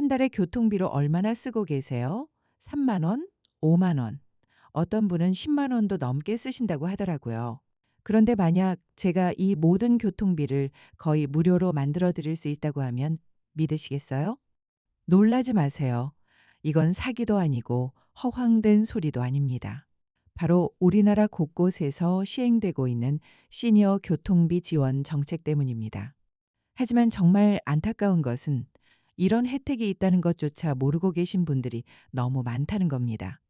달에 교통비로 얼마나 쓰고 계세요? 3만 원? 5만 원? 어떤 분은 10만 원도 넘게 쓰신다고 하더라고요. 그런데 만약 제가 이 모든 교통비를 거의 무료로 만들어 드릴 수 있다고 하면 믿으시겠어요? 놀라지 마세요. 이건 사기도 아니고 허황된 소리도 아닙니다. 바로 우리나라 곳곳에서 시행되고 있는 시니어 교통비 지원 정책 때문입니다. 하지만 정말 안타까운 것은 이런 혜택이 있다는 것조차 모르고 계신 분들이 너무 많다는 겁니다.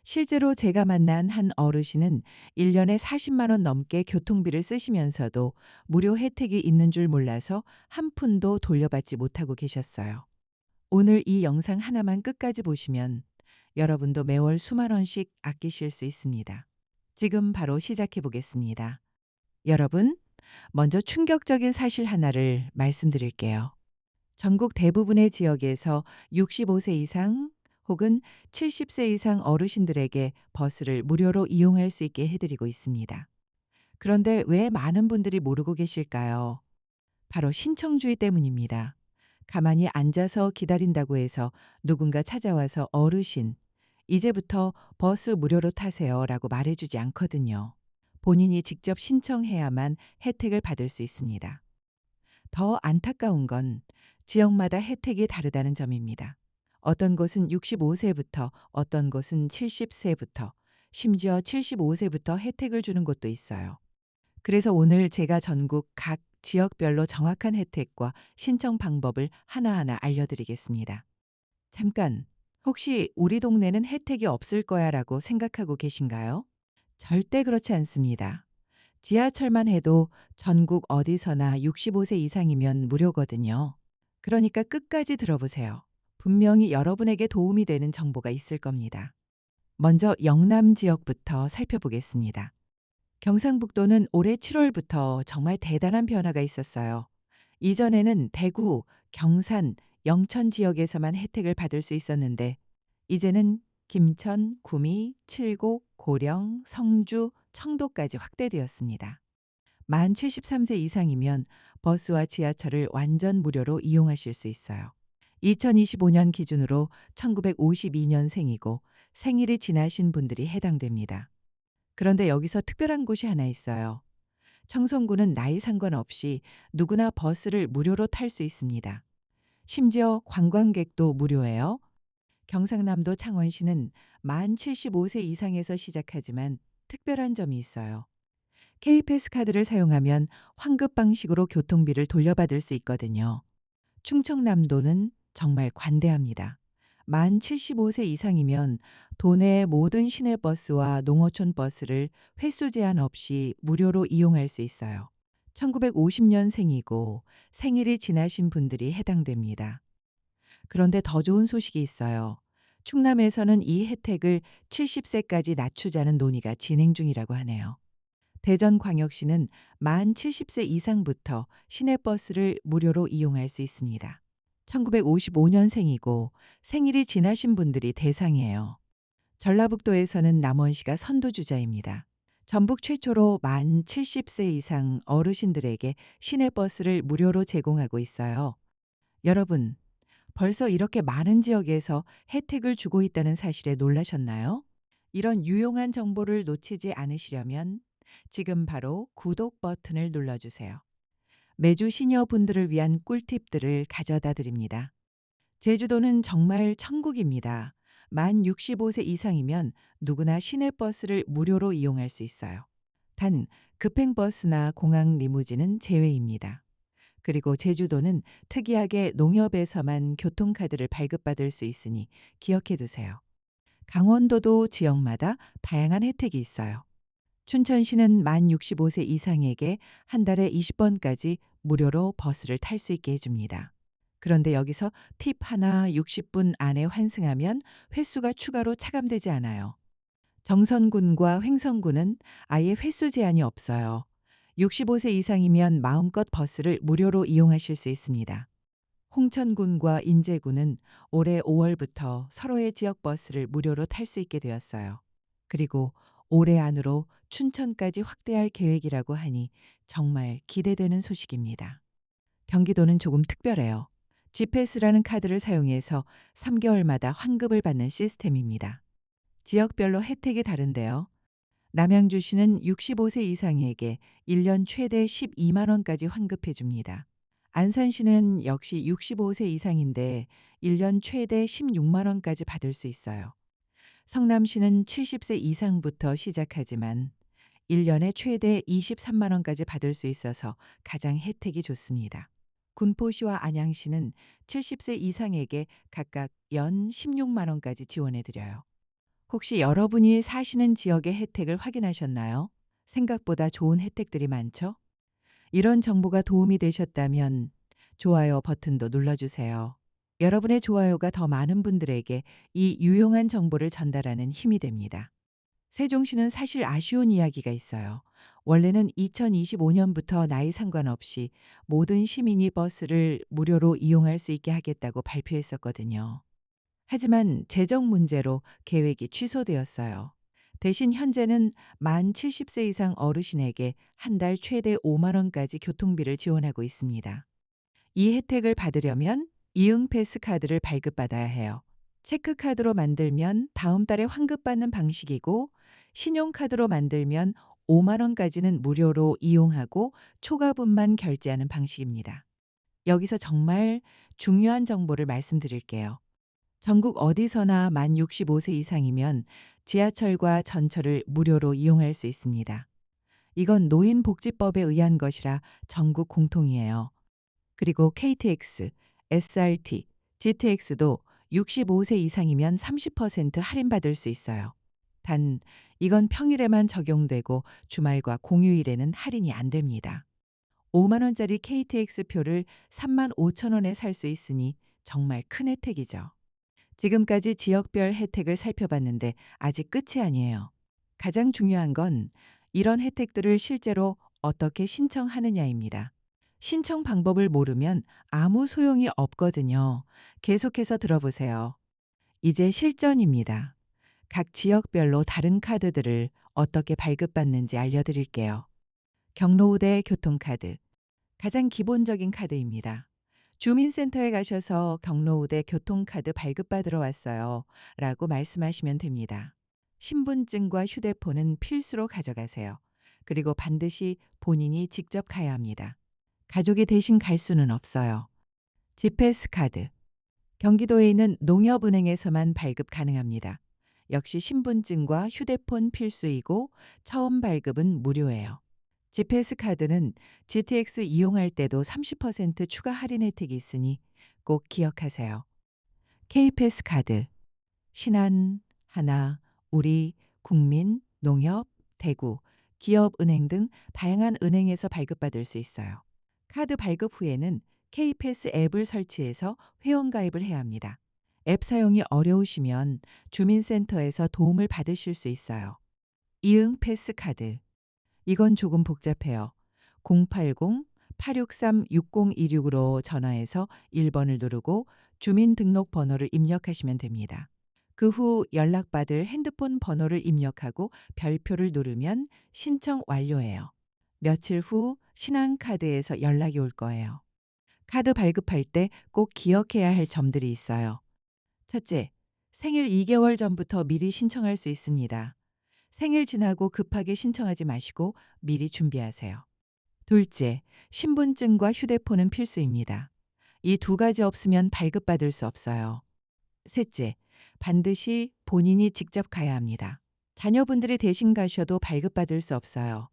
실제로 제가 만난 한 어르신은 1년에 40만 원 넘게 교통비를 쓰시면서도 무료 혜택이 있는 줄 몰라서 한 푼도 돌려받지 못하고 계셨어요. 오늘 이 영상 하나만 끝까지 보시면 여러분도 매월 수만 원씩 아끼실 수 있습니다. 지금 바로 시작해 보겠습니다. 여러분, 먼저 충격적인 사실 하나를 말씀드릴게요. 전국 대부분의 지역에서 65세 이상 혹은 70세 이상 어르신들에게 버스를 무료로 이용할 수 있게 해드리고 있습니다. 그런데 왜 많은 분들이 모르고 계실까요? 바로 신청주의 때문입니다. 가만히 앉아서 기다린다고 해서 누군가 찾아와서 어르신, 이제부터 버스 무료로 타세요라고 말해주지 않거든요. 본인이 직접 신청해야만 혜택을 받을 수 있습니다. 더 안타까운 건 지역마다 혜택이 다르다는 점입니다. 어떤 곳은 65세부터, 어떤 곳은 70세부터, 심지어 75세부터 혜택을 주는 곳도 있어요. 그래서 오늘 제가 전국 각 지역별로 정확한 혜택과 신청 방법을 하나하나 알려드리겠습니다. 잠깐, 혹시 우리 동네는 혜택이 없을 거야라고 생각하고 계신가요? 절대 그렇지 않습니다. 지하철만 해도 전국 어디서나 65세 이상이면 무료거든요. 그러니까 끝까지 들어보세요. 분명히 여러분에게 도움이 되는 정보가 있을 겁니다. 먼저 영남 지역부터 살펴보겠습니다. 경상북도는 올해 7월부터 정말 대단한 변화가 있었어요. 이전에는 대구, 경산, 영천 지역에서만 혜택을 받을 수 있었는데 이제는 김천, 구미, 칠곡, 고령, 성주, 청도까지 확대되었습니다. 만 73세 이상이면 버스와 지하철을 완전 무료로 이용하실 수 있어요. 2025년 기준으로 1952년생이고 생일이 지나신 분들이 해당됩니다. 그런데 여기서 특별한 곳이 하나 있어요. 청송군은 나이 상관없이 누구나 버스를 무료로 탈 수 있습니다. 심지어 관광객도 무료예요. 경상남도 창원시는 만 75세 이상에서 시작하지만 특별한 점이 있어요. K패스 카드를 사용하면 환급 방식으로 교통비를 돌려받을 수 있거든요. 충청남도는 정말 관대합니다. 만 75세 이상이면 도내 모든 시내버스와 농어촌 버스를 횟수 제한 없이 무료로 이용할 수 있어요. 1950년생이고 생일이 지나신 분들이 해당됩니다. 그런데 더 좋은 소식이 있어요. 충남에서는 이 혜택을 70세까지 낮추자는 논의가 진행 중이라고 하네요. 대전광역시는 만 70세 이상부터 시내버스를 무료로 이용할 수 있습니다. 1955년생이고 생일이 지나신 분들이 대상이에요. 전라북도에서는 남원시가 선두주자입니다. 전북 최초로 만 70세 이상 어르신들에게 시내버스를 무료로 제공하고 있어요. 여러분, 벌써 이렇게 많은 지역에서 혜택을 주고 있다는 사실에 놀라셨나요? 이런 유용한 정보를 놓치지 않으시려면 지금 바로 구독 버튼을 눌러주세요. 매주 시니어분들을 위한 꿀팁들을 가져다 드립니다. 제주도는 정말 천국입니다. 만 65세 이상이면 누구나 시내버스를 무료로 이용할 수 있어요. 단 급행버스나 공항 리무진은 제외입니다. 그리고 제주도는 특이하게 농협에서만 교통카드를 발급받을 수 있으니 기억해 두세요. 강원도도 지역마다 다양한 혜택이 있어요. 춘천시는 만 65세 이상에게 한 달에 20번까지 무료로 버스를 탈 수 있게 해줍니다. 그런데 여기서 팁 하나 60분 안에 환승하면 횟수가 추가로 차감되지 않아요. 정선군과 횡성군은 아예 횟수 제한이 없어요. 65세 이상이면 마음껏 버스를 무료로 이용하실 수 있습니다. 홍천군과 인제군은 올해 5월부터 서로의 지역 버스를 무료로 탈 수 있게 되었어요. 그리고 올해 안으로 춘천까지 확대할 계획이라고 하니 정말 기대되는 소식입니다. 경기도는 조금 특별해요. 지패스라는 카드를 사용해서 3개월마다 환급을 받는 시스템입니다. 지역별로 혜택이 다른데요. 남양주시는 65세 이상에게 1년 최대 12만 원까지 환급해 줍니다. 안산시는 역시 65세 이상인데 1년 최대 16만 원까지 받을 수 있어요. 성남시는 70세 이상부터 시작하지만 1년에 최대 23만 원까지 받을 수 있어서 가장 혜택이 좋습니다. 군포시와 안양시는 70세 이상에게 각각 연 16만 원까지 지원해 드려요. 혹시 여러분이 사시는 지역의 혜택을 확인하셨나요? 생각보다 좋은 혜택들이 많죠? 이런 정보가 도움이 되셨다면 좋아요 버튼도 눌러주세요. 여러분의 좋아요가 더 많은 분들에게 이 유용한 정보를 전달하는 힘이 됩니다. 세종시는 사실 아쉬운 이야기가 있어요. 원래는 2025년부터 나이 상관없이 모든 시민이 버스를 무료로 이용할 수 있게 하겠다고 발표했었거든요. 하지만 재정 문제로 계획이 취소되었어요. 대신 현재는 만 70세 이상 어르신에게 한 달 최대 5만 원까지 교통비를 지원하고 있습니다. 이 혜택을 받으려면 이응패스 카드를 발급받아야 해요. 체크카드로 만들면 다음 달에 환급받는 방식이고 신용카드로 만들면 5만 원까지는 무료로 이용하고 초과분만 결제하는 방식입니다. 여기서 정말 중요한 정보를 말씀드릴게요. 전국 어디서나 만 65세 이상이면 지하철과 전철을 무료로 이용할 수 있습니다. 이건 노인복지법에 의한 것이라 전국 공통이에요. 그리고 KTX, SRT, GTX도 65세 이상이면 30% 할인받을 수 있어요. 단, 이건 평일에만 적용되고 주말과 공휴일에는 할인이 안 됩니다. 5만 원짜리 KTX 표를 3만 5천 원에 살 수 있으니 정말 큰 혜택이죠. 지금까지 지역별 혜택을 살펴봤는데 아직 끝이 아니에요. 가장 중요한 건 이런 혜택들을 실제로 어떻게 신청하느냐입니다. 신청 방법을 모르면 아무 소용이 없거든요. 계속해서 들어보세요. 이제 실전입니다. 각 지역별로 다른 카드들을 어떻게 발급받는지 알려드릴게요. 경로우대 교통카드. 가장 기본적인 카드입니다. 주민센터에 가셔서 경로우대 교통카드 발급받으러 왔어요. 라고 말씀하시면 됩니다. 신분증과 휴대폰은 필수로 가져가세요. 그리고 반드시 본인이 직접 가야 합니다. 가족이 대신 갈 수는 없어요. 지패스 카드. 경기도에 있는 농협은행에서만 발급 가능합니다. 역시 신분증과 휴대폰 필수이고 처음 발급은 무료예요. 지패스 카드는 GTX 이용할 때도 30% 추가 할인 혜택이 있으니 꼭 기억하세요. K패스 카드. 신한, 하나, 우리, 국민, 농협, 대구, 기업은행 등 다양한 은행에서 발급받을 수 있어요. 카드 발급 후에는 K패스 앱을 설치해서 회원가입을 해야 합니다. 앱 사용이 어려우시면 주민센터에서 도움을 받으실 수 있어요. 이응 패스 카드. 이건 조금 복잡해요. 080-863-6026으로 전화해서 1번을 누르고 주민등록번호를 입력하시면 됩니다. 그 후 연락받을 핸드폰 번호를 입력하고 별표를 누르면 신청 완료예요. 며칠 후 신한카드에서 연락이 올 거예요. 카드 발급할 때 꼭 기억해야 할 점들이 있어요. 첫째, 생일 2개월 전부터 미리 신청할 수 있습니다. 생일 지나고 급하게 신청하지 마시고 미리 준비하세요. 둘째, 신분증과 휴대폰은 필수입니다. 이 두 가지 없으면 발급받을 수 없어요. 셋째, 반드시 본인이 직접 가야 합니다. 자녀분들이 대신 가셔도 발급받을 수 없어요.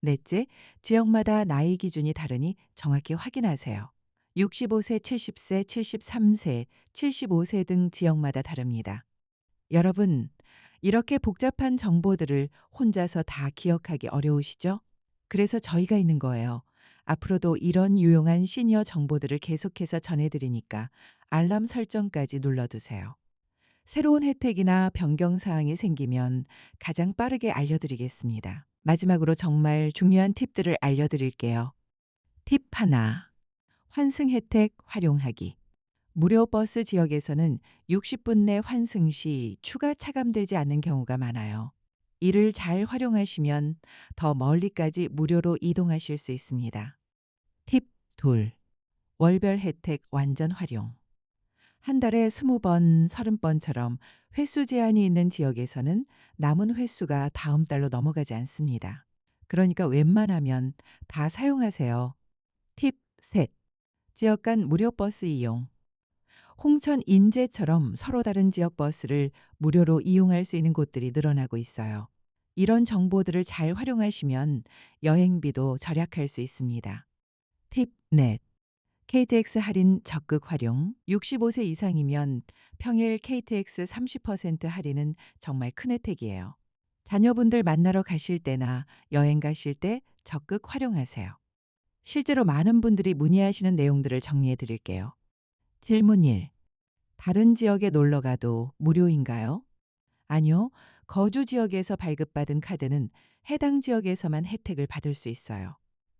넷째, 지역마다 나이 기준이 다르니 정확히 확인하세요. 65세, 70세, 73세, 75세 등 지역마다 다릅니다. 여러분, 이렇게 복잡한 정보들을 혼자서 다 기억하기 어려우시죠? 그래서 저희가 있는 거예요. 앞으로도 이런 유용한 시니어 정보들을 계속해서 전해드리니까 알람 설정까지 눌러두세요. 새로운 혜택이나 변경 사항이 생기면 가장 빠르게 알려드리겠습니다. 마지막으로 정말 중요한 팁들을 알려드릴게요. 팁 하나. 환승 혜택 활용하기. 무료 버스 지역에서는 60분 내 환승 시 추가 차감되지 않는 경우가 많아요. 이를 잘 활용하시면 더 멀리까지 무료로 이동하실 수 있습니다. 팁 둘. 월별 혜택 완전 활용. 한 달에 20번, 30번처럼 횟수 제한이 있는 지역에서는 남은 횟수가 다음 달로 넘어가지 않습니다. 그러니까 웬만하면 다 사용하세요. 팁 셋. 지역 간 무료 버스 이용. 홍천, 인제처럼 서로 다른 지역 버스를 무료로 이용할 수 있는 곳들이 늘어나고 있어요. 이런 정보들을 잘 활용하시면 여행비도 절약할 수 있습니다. 팁 넷. KTX 할인 적극 활용. 65세 이상이면 평일 KTX 30% 할인은 정말 큰 혜택이에요. 자녀분들 만나러 가실 때나 여행 가실 때 적극 활용하세요. 실제로 많은 분들이 문의하시는 내용들을 정리해 드릴게요. 질문 1. 다른 지역에 놀러 가도 무료인가요? 아니요. 거주 지역에서 발급받은 카드는 해당 지역에서만 혜택을 받을 수 있어요.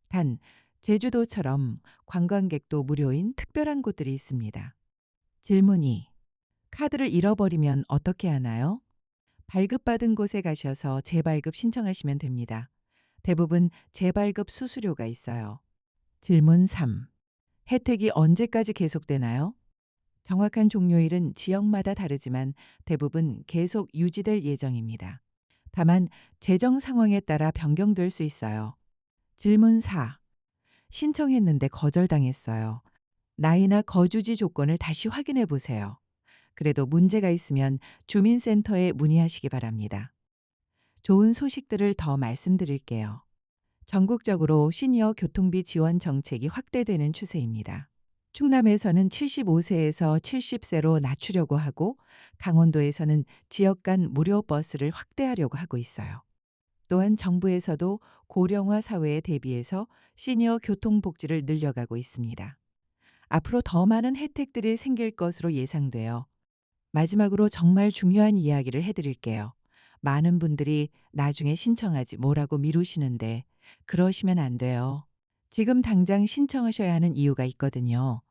단, 제주도처럼 관광객도 무료인 특별한 곳들이 있습니다. 질문 2. 카드를 잃어버리면 어떻게 하나요? 발급받은 곳에 가셔서 재발급 신청하시면 됩니다. 대부분 재발급 수수료가 있어요. 질문 3. 혜택이 언제까지 계속되나요? 정확한 종료일은 지역마다 다르지만 대부분 계속 유지될 예정입니다. 다만 재정 상황에 따라 변경될 수 있어요. 질문 4. 신청했는데 거절당했어요. 나이나 거주지 조건을 다시 확인해 보세요. 그래도 문제가 있으면 주민센터에 문의하시기 바랍니다. 좋은 소식들을 더 말씀드릴게요. 전국적으로 시니어 교통비 지원 정책이 확대되는 추세입니다. 충남에서는 75세에서 70세로 낮추려고 하고 강원도에서는 지역 간 무료 버스를 확대하려고 하고 있어요. 또한 정부에서도 고령화 사회에 대비해서 시니어 교통복지를 늘려가고 있습니다. 앞으로 더 많은 혜택들이 생길 것으로 예상돼요. 마지막으로 정말 중요한 이야기를 해드릴게요. 많은 분들이 나중에 신청하지 뭐라고 미루시는데 그러시면 안 돼요. 지금 당장 신청하셔야 하는 이유가 있거든요.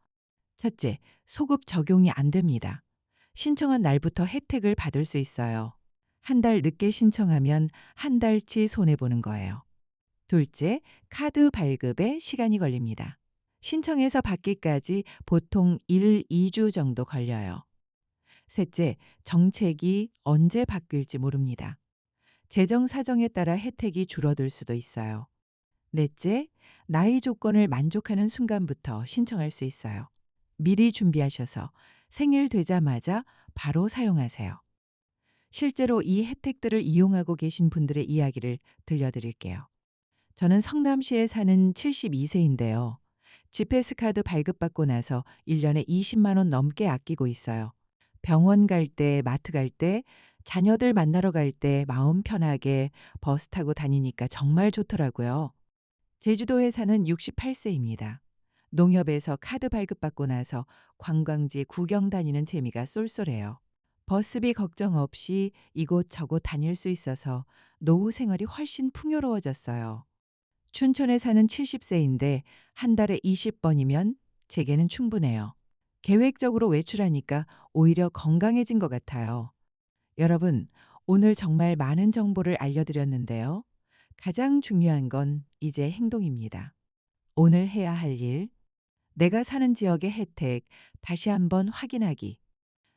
첫째, 소급 적용이 안 됩니다. 신청한 날부터 혜택을 받을 수 있어요. 한 달 늦게 신청하면 한 달치 손해보는 거예요. 둘째, 카드 발급에 시간이 걸립니다. 신청해서 받기까지 보통 1, 2주 정도 걸려요. 셋째, 정책이 언제 바뀔지 모릅니다. 재정 사정에 따라 혜택이 줄어들 수도 있어요. 넷째, 나이 조건을 만족하는 순간부터 신청할 수 있어요. 미리 준비하셔서 생일 되자마자 바로 사용하세요. 실제로 이 혜택들을 이용하고 계신 분들의 이야기를 들려드릴게요. 저는 성남시에 사는 72세인데요. 지페스 카드 발급받고 나서 1년에 20만 원 넘게 아끼고 있어요. 병원 갈 때, 마트 갈 때, 자녀들 만나러 갈 때 마음 편하게 버스 타고 다니니까 정말 좋더라고요. 제주도에 사는 68세입니다. 농협에서 카드 발급받고 나서 관광지 구경 다니는 재미가 쏠쏠해요. 버스비 걱정 없이 이곳저곳 다닐 수 있어서 노후 생활이 훨씬 풍요로워졌어요. 춘천에 사는 70세인데 한 달에 20번이면 제게는 충분해요. 계획적으로 외출하니까 오히려 건강해진 것 같아요. 여러분, 오늘 정말 많은 정보를 알려드렸는데요. 가장 중요한 건 이제 행동입니다. 오늘 해야 할 일, 내가 사는 지역의 혜택 다시 한번 확인하기,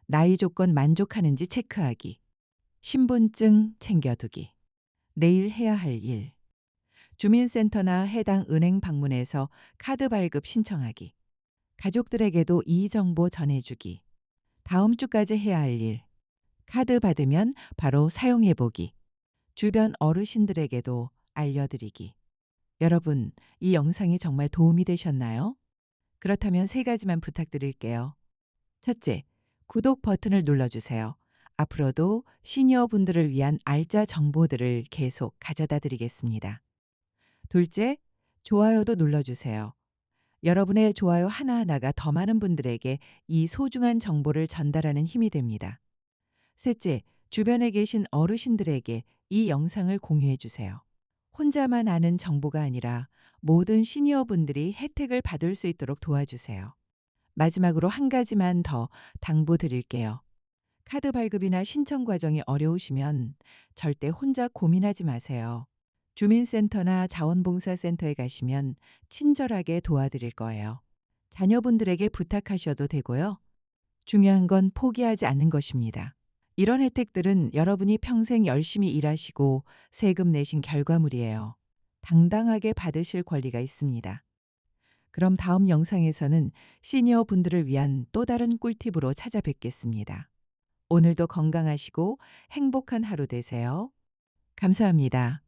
나이 조건 만족하는지 체크하기, 신분증 챙겨두기, 내일 해야 할 일, 주민센터나 해당 은행 방문해서 카드 발급 신청하기, 가족들에게도 이 정보 전해주기, 다음 주까지 해야 할 일, 카드 받으면 바로 사용해보기, 주변 어르신들에게도 알려드리기. 여러분, 이 영상이 정말 도움이 되셨나요? 그렇다면 세 가지만 부탁드릴게요. 첫째, 구독 버튼을 눌러주세요. 앞으로도 시니어 분들을 위한 알짜 정보들을 계속 가져다 드리겠습니다. 둘째, 좋아요도 눌러주세요. 여러분의 좋아요 하나하나가 더 많은 분들에게 이 소중한 정보를 전달하는 힘이 됩니다. 셋째, 주변에 계신 어르신들에게 이 영상을 공유해 주세요. 혼자만 아는 정보가 아니라 모든 시니어분들이 혜택을 받을 수 있도록 도와주세요. 마지막으로 한 가지만 더 당부드릴게요. 카드 발급이나 신청 과정이 어려우시면 절대 혼자 고민하지 마세요. 주민센터나 자원봉사센터에 가시면 친절하게 도와드릴 거예요. 자녀분들에게 부탁하셔도 되고요. 중요한 건 포기하지 않는 것입니다. 이런 혜택들은 여러분이 평생 열심히 일하시고 세금 내신 결과물이에요. 당당하게 받으실 권리가 있습니다. 그럼 다음 영상에서는 시니어 분들을 위한 또 다른 꿀팁으로 찾아뵙겠습니다. 오늘도 건강하시고 행복한 하루 되세요. 감사합니다.